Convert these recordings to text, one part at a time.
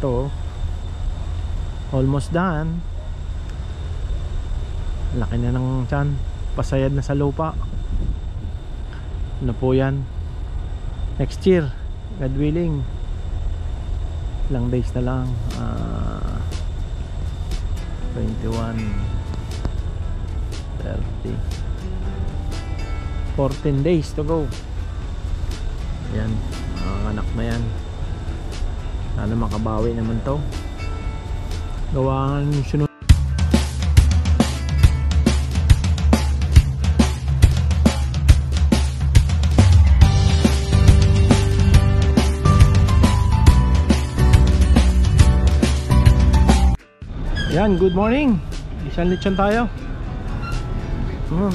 Ito, almost done. Laki na ng tiyan, pasayad na sa lupa. Ano po yan, next year, God willing. Ilang days na lang, 21, 30, 14 days to go. Yan, mga anak na yan. Sana makabawi naman to. Gawahan yung sunod. Yan, good morning. Isang lechon tayo.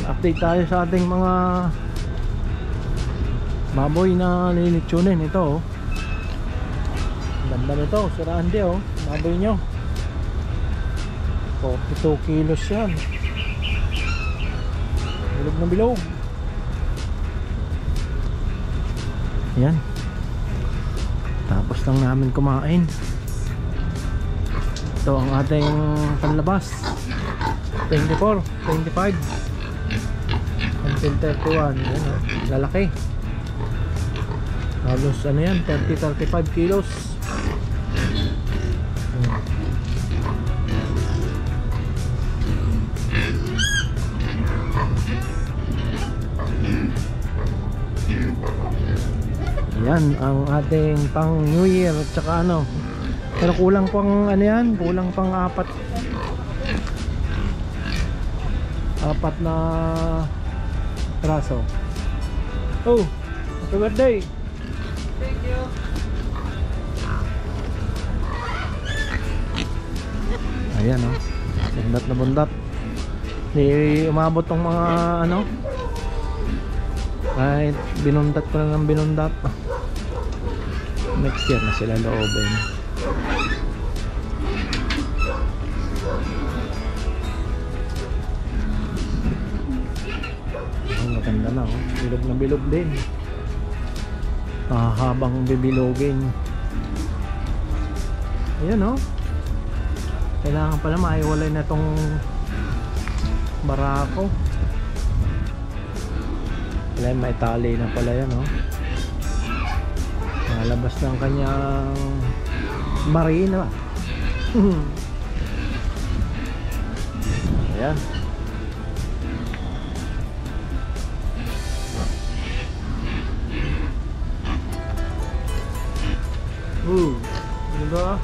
Update tayo sa ating mga baboy na nililitsunin. Ito, ganda nito, Sir Andy, baboy nyo. 42 kilos yan. Bilog na bilog. Yan. Tapos lang namin kumain. Ito ang ating panlabas. 24, 25 until 31. Yan, lalaki. Halos ano yan, 30-35 kilos. Yan ang ating pang New Year at saka ano. Pero kulang pang ano yan, kulang pang apat na traso. Oh, happy birthday. Thank you. Ayan, bundat na bundat. Di umabot tong mga ano, kahit binundat ko na ng binundat. Next year na sila loobin. Ang maganda na, bilog na bilog din. Habang bibilogin. Ayan, kailangan pala maiwalay na tong barako. Kailangan maitali na pala yan, nalabas ng kanyang marina. Ayan. Diba?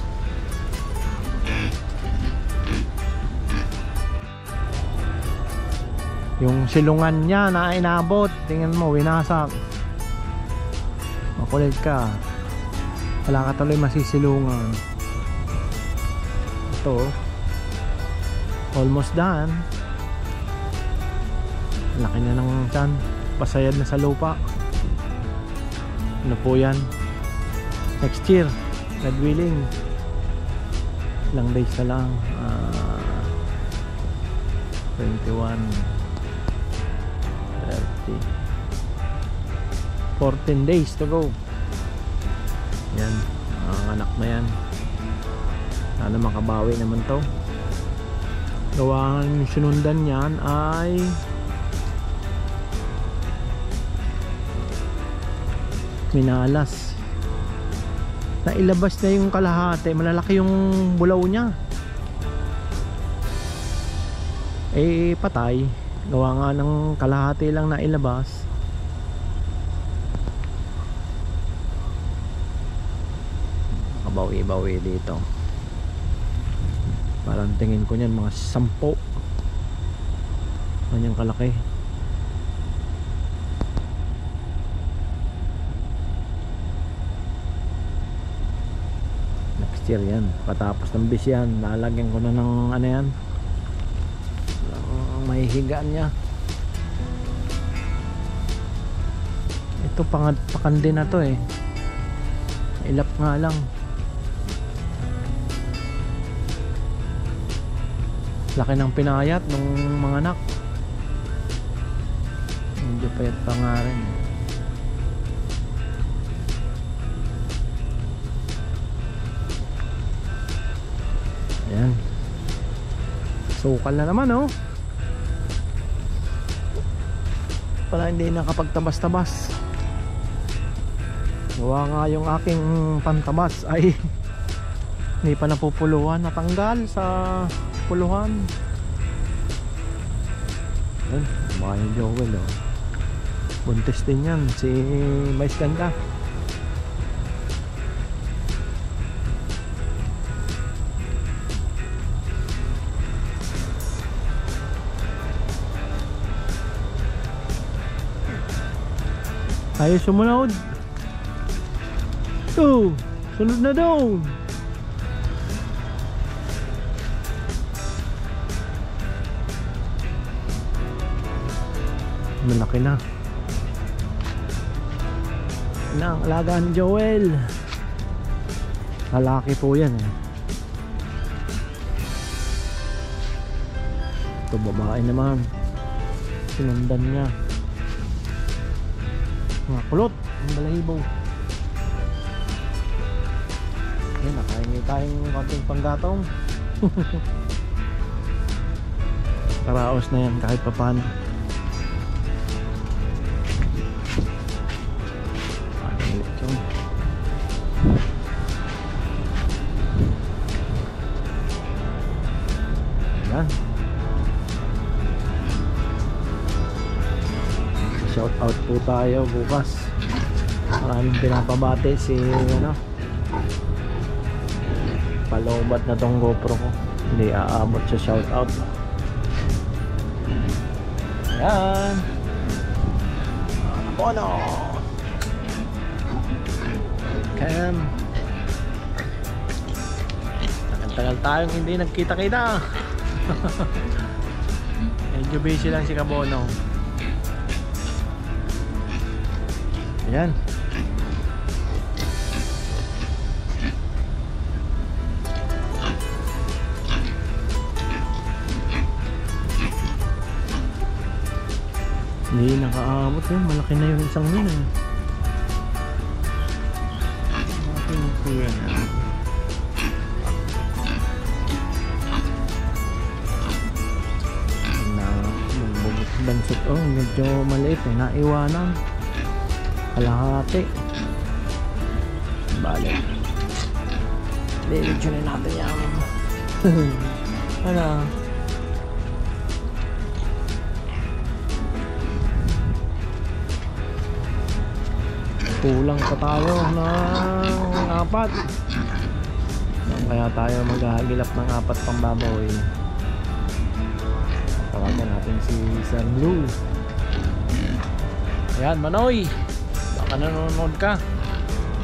Yung silungan niya na inabot, tingnan mo, winasak. Makulit ka, wala ka tuloy masisilungan. Ito, almost done. Laki na ng tiyan, pasayad na sa lupa. Ano po yan, next year, God willing. Ilang days na lang, 21, 30, 14 days to go. Yan, ang anak na yan. Sana makabawi naman to. Gawahan yung sinundan yan ay minalas. Nailabas na yung kalahati, malalaki yung bulaw niya. Patay. Gawa nga ng kalahati lang na ilabas. Makabawi-bawi dito. Parang tingin ko niyan mga 10. Kanyang kalaki. Next year yan, patapos ng bis yan, lalagyan ko na ng ano yan, may higaan niya. Ito pakandi na to ilap nga lang. Laki ng pinayat ng mga anak. Medyo payat pa nga rin. Sukal na naman oh. Pala hindi nakapagtabas-tabas. Gawa nga yung aking pantabas ay hindi pa napupuluhan, natanggal sa puluhan. Ayun, mga yung Joel oh. Buntis din yan si Mais Ganda. Ayaw sumunod. Sunod na daw. Malaki na. Ang alagaan ni Joel. Lalaki po yan eh. Ito babae naman. Sinundan niya. Mga kulot, ang balahibo. Yan, nakahingi tayong konting panggatong. Karaos na yan kahit papan. Yan. Shout out po tayo bukas. Maraming pinapabati si ano, palobat na tong GoPro ko. Hindi aabot sa shout out. Yan. Bono. Cam. Tagal tayong hindi nagkita-kita. Medyo busy lang si Kabono. Ayan. Hindi nakaabot yun. Malaki na yung isang yun eh. Malaki po yan. Bansot oh, medyo maliit eh, naiwanan kalahati. Balik lilidyonin natin yan. Ano kulang pa tayo ng 4. Kaya tayo maghahagilap ng 4 pang babaw eh. Tawagan natin si Sir Blue. Ayan, Manoy, baka nanonood ka,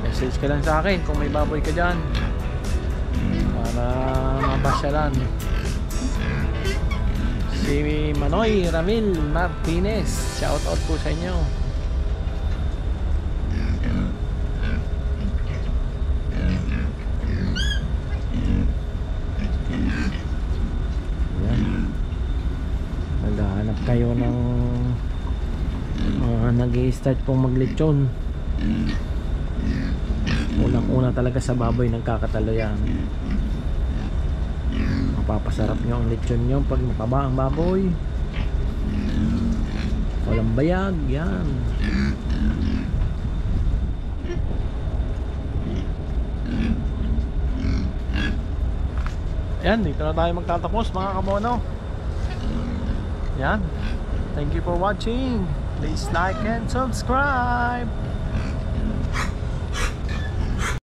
message ka lang sa akin kung may baboy ka dyan para mapasyalan. Si Manoy Ramil Martinez, shout out po sa inyo. Naghahanap kayo ng mga nag-i-start pong maglechon. Unang-una talaga sa baboy nagkakatalo yan. Mapapasarap nyo ang lechon nyo pag mataba ang baboy, walang bayag. Yan. Yan, dito na tayo magtatapos mga kamono. Yan. Thank you for watching. Please like and subscribe.